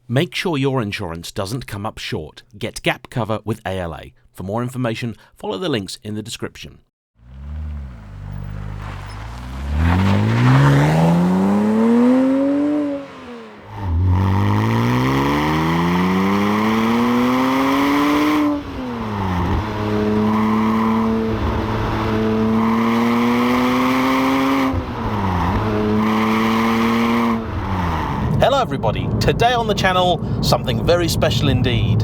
Make sure your insurance doesn't come up short. Get gap cover with ALA. For more information, follow the links in the description. Hello everybody, today on the channel, something very special indeed.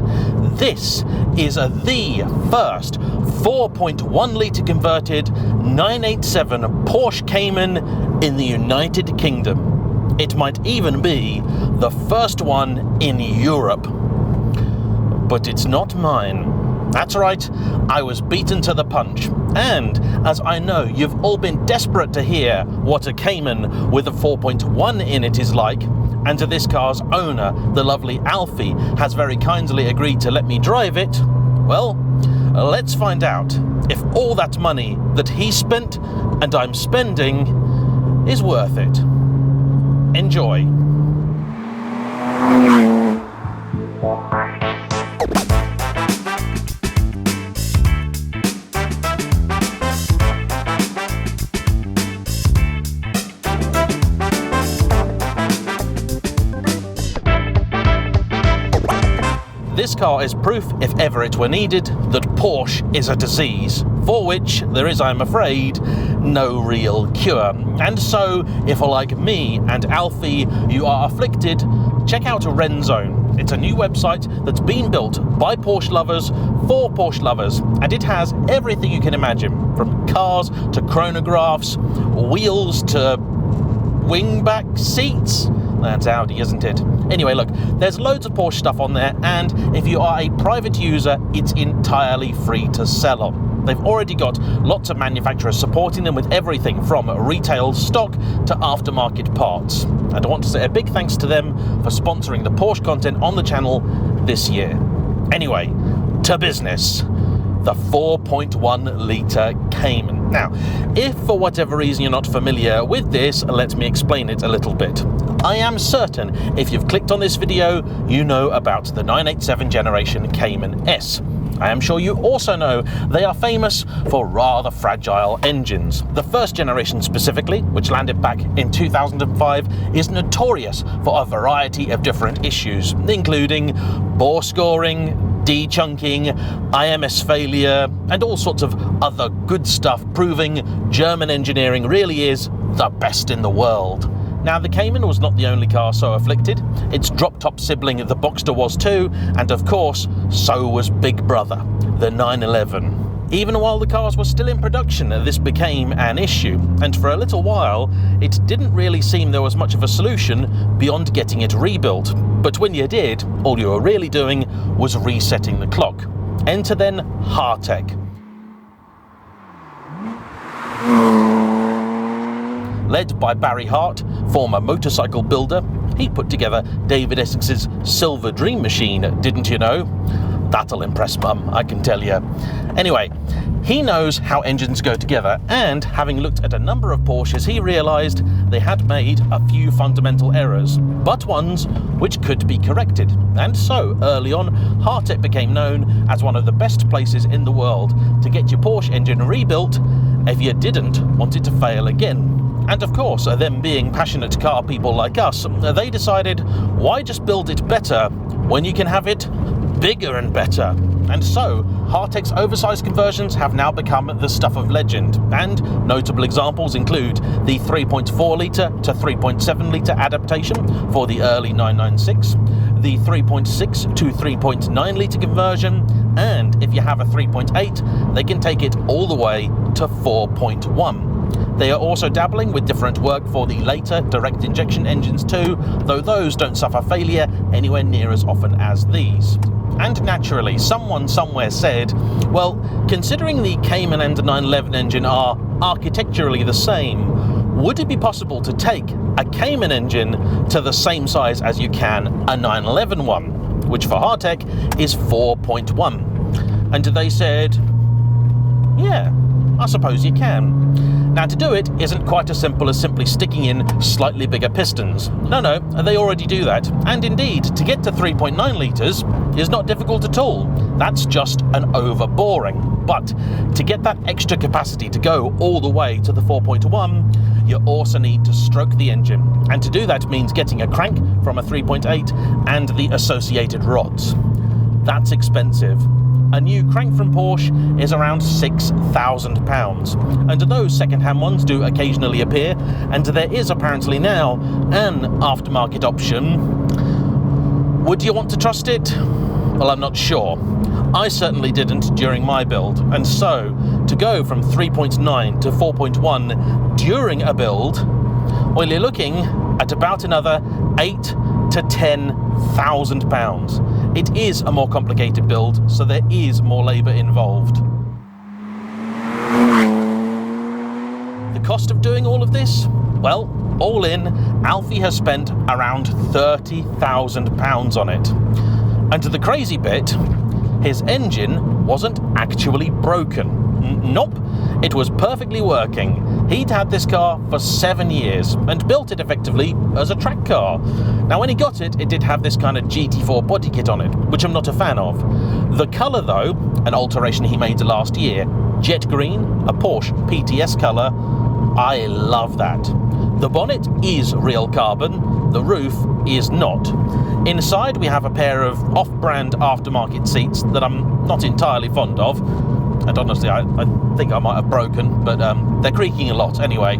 This is the first 4.1 litre converted 987 Porsche Cayman in the United Kingdom. It might even be the first one in Europe. But it's not mine. That's right, I was beaten to the punch. And as I know you've all been desperate to hear what a Cayman with a 4.1 in it is like, and to this car's owner, the lovely Alfie, has very kindly agreed to let me drive it, well, let's find out if all that money that he spent and I'm spending is worth it. Enjoy. This car is proof, if ever it were needed, that Porsche is a disease, for which there is, I'm afraid, no real cure. And so, if like me and Alfie, you are afflicted, check out Renzone. It's a new website that's been built by Porsche lovers for Porsche lovers, and it has everything you can imagine, from cars to chronographs, wheels to wingback seats. That's Audi, isn't it? Anyway, look, there's loads of Porsche stuff on there, and if you are a private user, it's entirely free to sell on. They've already got lots of manufacturers supporting them with everything from retail stock to aftermarket parts. And I want to say a big thanks to them for sponsoring the Porsche content on the channel this year. Anyway, to business. The 4.1 litre Cayman. Now, if for whatever reason you're not familiar with this, let me explain it a little bit. I am certain if you've clicked on this video, you know about the 987 generation Cayman S. I am sure you also know they are famous for rather fragile engines. The first generation specifically, which landed back in 2005, is notorious for a variety of different issues, including bore scoring, de-chunking, IMS failure, and all sorts of other good stuff, proving German engineering really is the best in the world. Now, the Cayman was not the only car so afflicted. Its drop-top sibling, the Boxster, was too, and of course, so was Big Brother, the 911. Even while the cars were still in production, this became an issue, and for a little while, it didn't really seem there was much of a solution beyond getting it rebuilt. But when you did, all you were really doing was resetting the clock. Enter then Hartech. Led by Barry Hart, former motorcycle builder, he put together David Essex's Silver Dream machine, didn't you know? That'll impress Mum, I can tell you. Anyway, he knows how engines go together, and having looked at a number of Porsches, he realised they had made a few fundamental errors, but ones which could be corrected. And so, early on, Hartech became known as one of the best places in the world to get your Porsche engine rebuilt if you didn't want it to fail again. And of course, them being passionate car people like us, they decided, why just build it better when you can have it bigger and better? And so, Hartech's oversized conversions have now become the stuff of legend, and notable examples include the 3.4 litre to 3.7 litre adaptation for the early 996, the 3.6 to 3.9 litre conversion, and if you have a 3.8, they can take it all the way to 4.1. They are also dabbling with different work for the later direct injection engines too, though those don't suffer failure anywhere near as often as these. And naturally, someone somewhere said, well, considering the Cayman and 911 engine are architecturally the same, would it be possible to take a Cayman engine to the same size as you can a 911 one, which for Hartech is 4.1? And they said, yeah, I suppose you can. Now, to do it isn't quite as simple as simply sticking in slightly bigger pistons. No, they already do that. And indeed, to get to 3.9 litres is not difficult at all. That's just an overboring. But to get that extra capacity to go all the way to the 4.1, you also need to stroke the engine. And to do that means getting a crank from a 3.8 and the associated rods. That's expensive. A new crank from Porsche is around £6,000, and those second-hand ones do occasionally appear, and there is apparently now an aftermarket option. Would you want to trust it? Well, I'm not sure. I certainly didn't during my build, and so to go from 3.9 to 4.1 during a build, well, you're looking at about another £8,000 to £10,000. It is a more complicated build, so there is more labour involved. The cost of doing all of this? Well, all in, Alfie has spent around £30,000 on it. And the crazy bit, his engine wasn't actually broken. Nope, it was perfectly working. He'd had this car for 7 years and built it effectively as a track car. Now, when he got it, it did have this kind of GT4 body kit on it, which I'm not a fan of. The colour, though, an alteration he made last year, jet green, a Porsche PTS colour, I love that. The bonnet is real carbon, the roof is not. Inside we have a pair of off-brand aftermarket seats that I'm not entirely fond of, and honestly I think I might have broken, but they're creaking a lot anyway.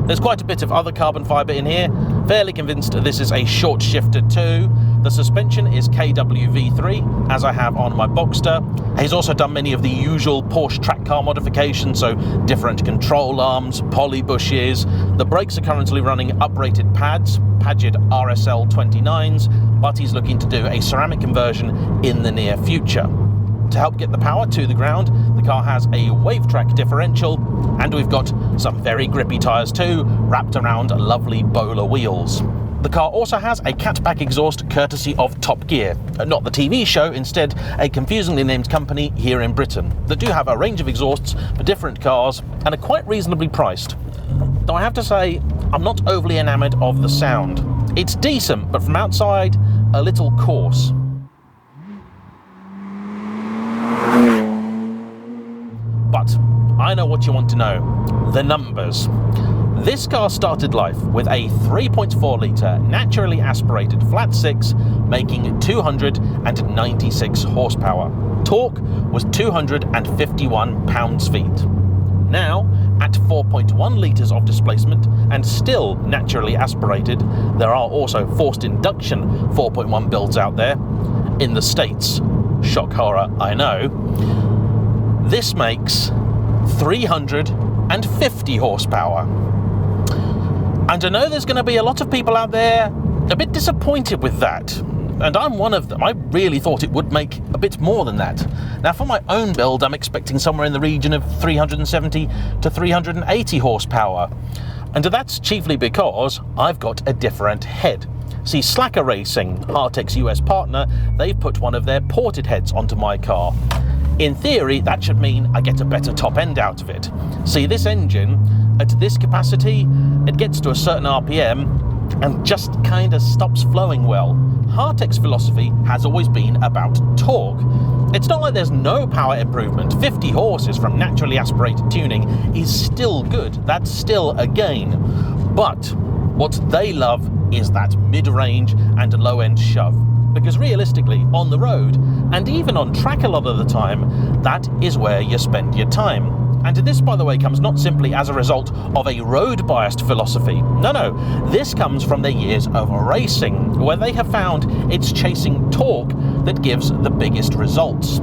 There's quite a bit of other carbon fibre in here. Fairly convinced this is a short shifter too. The suspension is KWV3, as I have on my Boxster. He's also done many of the usual Porsche track car modifications, so different control arms, poly bushes. The brakes are currently running uprated pads, Padgett RSL 29s, but he's looking to do a ceramic conversion in the near future. To help get the power to the ground, the car has a wave track differential, and we've got some very grippy tyres too, wrapped around lovely bowler wheels. The car also has a catback exhaust courtesy of Top Gear, not the TV show, instead a confusingly named company here in Britain, that do have a range of exhausts for different cars and are quite reasonably priced. Though I have to say, I'm not overly enamoured of the sound. It's decent, but from outside, a little coarse. But I know what you want to know, the numbers. This car started life with a 3.4 litre naturally aspirated flat 6, making 296 horsepower. Torque was 251 pounds-feet. Now, at 4.1 litres of displacement and still naturally aspirated, there are also forced induction 4.1 builds out there in the States. Shock horror, I know. This makes 350 horsepower. And I know there's going to be a lot of people out there a bit disappointed with that. And I'm one of them. I really thought it would make a bit more than that. Now, for my own build, I'm expecting somewhere in the region of 370 to 380 horsepower. And that's chiefly because I've got a different head. See, Slacker Racing, Hartech's US partner, they've put one of their ported heads onto my car. In theory, that should mean I get a better top end out of it. See, this engine, at this capacity, it gets to a certain RPM and just kind of stops flowing well. Hartech's philosophy has always been about torque. It's not like there's no power improvement. 50 horses from naturally aspirated tuning is still good. That's still a gain. But what they love is that mid-range and low-end shove. Because realistically, on the road, and even on track a lot of the time, that is where you spend your time. And this, by the way, comes not simply as a result of a road-biased philosophy. No, this comes from their years of racing, where they have found it's chasing torque that gives the biggest results.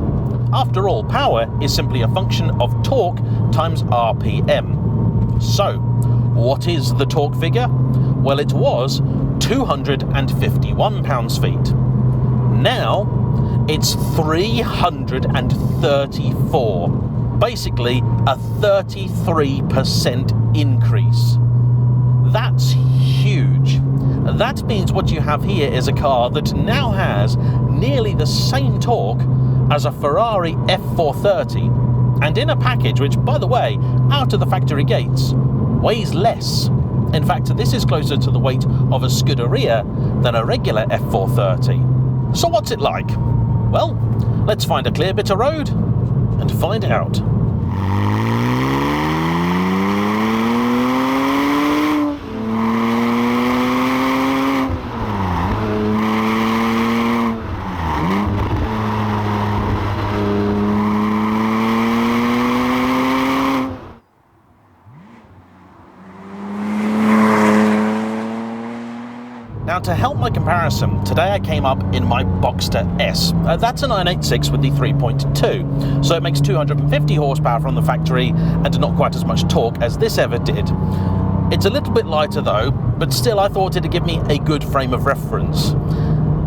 After all, power is simply a function of torque times RPM. So, what is the torque figure? Well, it was 251 pounds-feet. Now, it's 334. Basically, a 33% increase. That's huge. That means what you have here is a car that now has nearly the same torque as a Ferrari F430, and in a package which, by the way, out of the factory gates, weighs less. In fact, this is closer to the weight of a Scuderia than a regular F430. So what's it like? Well, let's find a clear bit of road and find out. Now, to help my comparison, today I came up in my Boxster S. That's a 986 with the 3.2, so it makes 250 horsepower from the factory and not quite as much torque as this ever did. It's a little bit lighter though, but still I thought it'd give me a good frame of reference.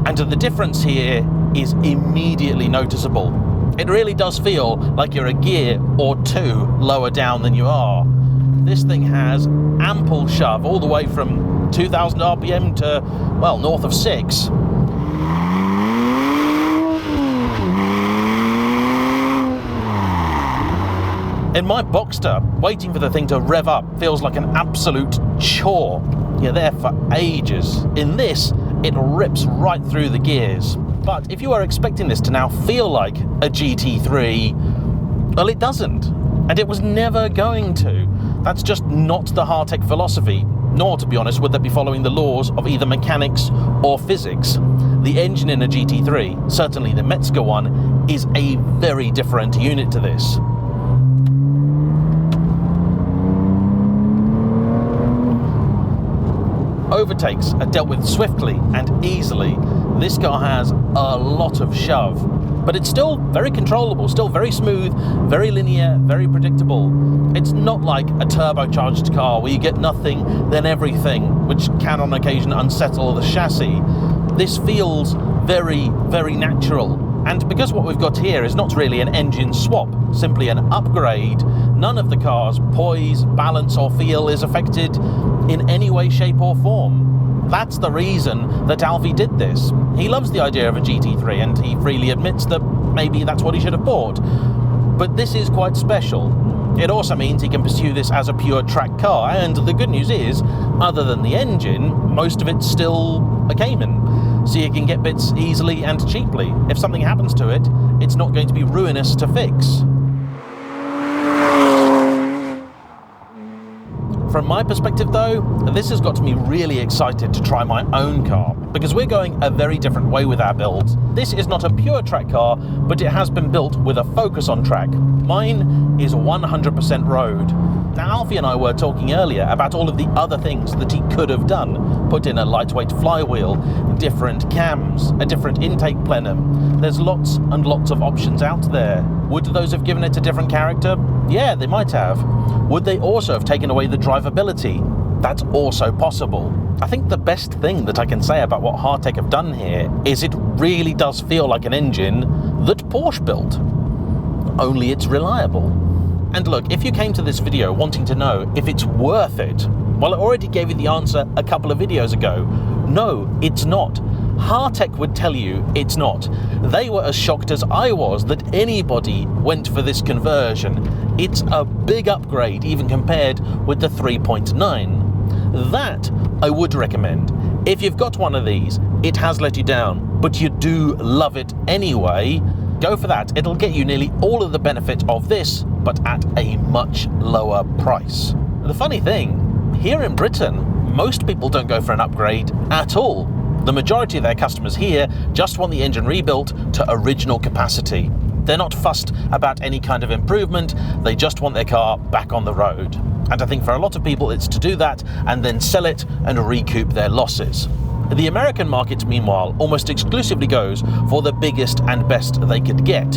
And the difference here is immediately noticeable. It really does feel like you're a gear or two lower down than you are. This thing has ample shove all the way from 2,000 RPM to, well, north of 6. In my Boxster, waiting for the thing to rev up feels like an absolute chore. You're there for ages. In this, it rips right through the gears. But if you are expecting this to now feel like a GT3, well, it doesn't. And it was never going to. That's just not the Hartech philosophy. Nor, to be honest, would that be following the laws of either mechanics or physics. The engine in a GT3, certainly the Metzger one, is a very different unit to this. Overtakes are dealt with swiftly and easily. This car has a lot of shove, but it's still very controllable, still very smooth, very linear, very predictable. It's not like a turbocharged car where you get nothing, then everything, which can on occasion unsettle the chassis. This feels very, very natural. And because what we've got here is not really an engine swap, simply an upgrade, none of the car's poise, balance or feel is affected in any way, shape or form. That's the reason that Alfie did this. He loves the idea of a GT3 and he freely admits that maybe that's what he should have bought. But this is quite special. It also means he can pursue this as a pure track car, and the good news is, other than the engine, most of it's still a Cayman. So you can get bits easily and cheaply. If something happens to it, it's not going to be ruinous to fix. From my perspective though, this has got me really excited to try my own car, because we're going a very different way with our builds. This is not a pure track car, but it has been built with a focus on track. Mine is 100% road. Now, Alfie and I were talking earlier about all of the other things that he could have done. Put in a lightweight flywheel, different cams, a different intake plenum. There's lots and lots of options out there. Would those have given it a different character? Yeah, they might have. Would they also have taken away the drivability? That's also possible. I think the best thing that I can say about what Hartech have done here is it really does feel like an engine that Porsche built. Only it's reliable. And look, if you came to this video wanting to know if it's worth it, well, I already gave you the answer a couple of videos ago. No, it's not. Hartech would tell you it's not. They were as shocked as I was that anybody went for this conversion. It's a big upgrade, even compared with the 3.9. That I would recommend. If you've got one of these, it has let you down, but you do love it anyway, go for that. It'll get you nearly all of the benefit of this, but at a much lower price. The funny thing, here in Britain, most people don't go for an upgrade at all. The majority of their customers here just want the engine rebuilt to original capacity. They're not fussed about any kind of improvement, they just want their car back on the road. And I think for a lot of people it's to do that and then sell it and recoup their losses. The American market, meanwhile, almost exclusively goes for the biggest and best they could get.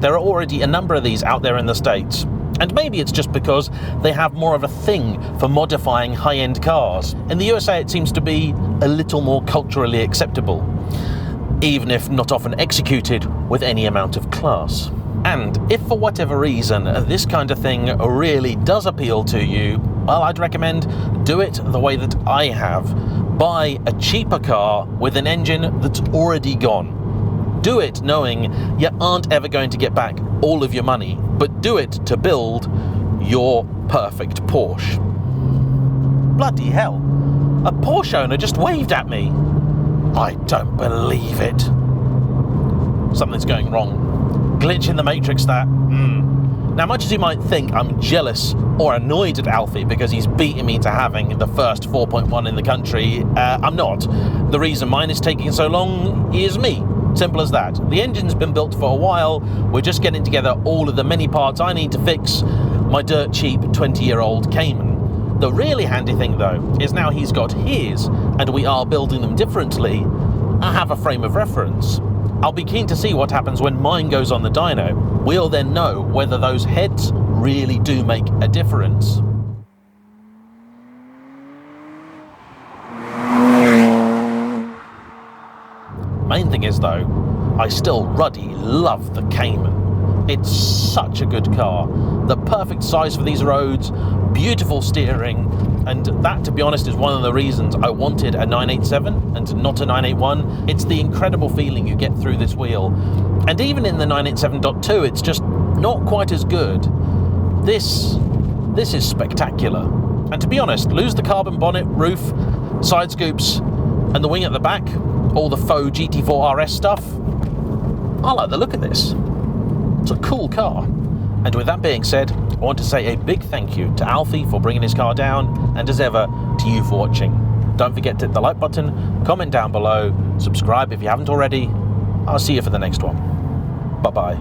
There are already a number of these out there in the States. And maybe it's just because they have more of a thing for modifying high-end cars. In the USA it seems to be a little more culturally acceptable, even if not often executed with any amount of class. And if for whatever reason this kind of thing really does appeal to you, well, I'd recommend do it the way that I have. Buy a cheaper car with an engine that's already gone. Do it knowing you aren't ever going to get back all of your money, but do it to build your perfect Porsche. Bloody hell, a Porsche owner just waved at me. I don't believe it. Something's going wrong. Glitch in the matrix that. Now, much as you might think I'm jealous or annoyed at Alfie because he's beating me to having the first 4.1 in the country, I'm not. The reason mine is taking so long is me. Simple as that. The engine's been built for a while. We're just getting together all of the many parts I need to fix my dirt cheap 20-year-old Cayman. The really handy thing, though, is now he's got his, and we are building them differently, I have a frame of reference. I'll be keen to see what happens when mine goes on the dyno. We'll then know whether those heads really do make a difference. Main thing is, though, I still ruddy love the Cayman. It's such a good car. The perfect size for these roads, beautiful steering, and that, to be honest, is one of the reasons I wanted a 987 and not a 981. It's the incredible feeling you get through this wheel. And even in the 987.2, it's just not quite as good. This is spectacular. And to be honest, lose the carbon bonnet, roof, side scoops, and the wing at the back, all the faux GT4 RS stuff. I like the look of this. It's a cool car. And with that being said, I want to say a big thank you to Alfie for bringing his car down, and as ever, to you for watching. Don't forget to hit the like button, comment down below, subscribe if you haven't already. I'll see you for the next one. Bye-bye.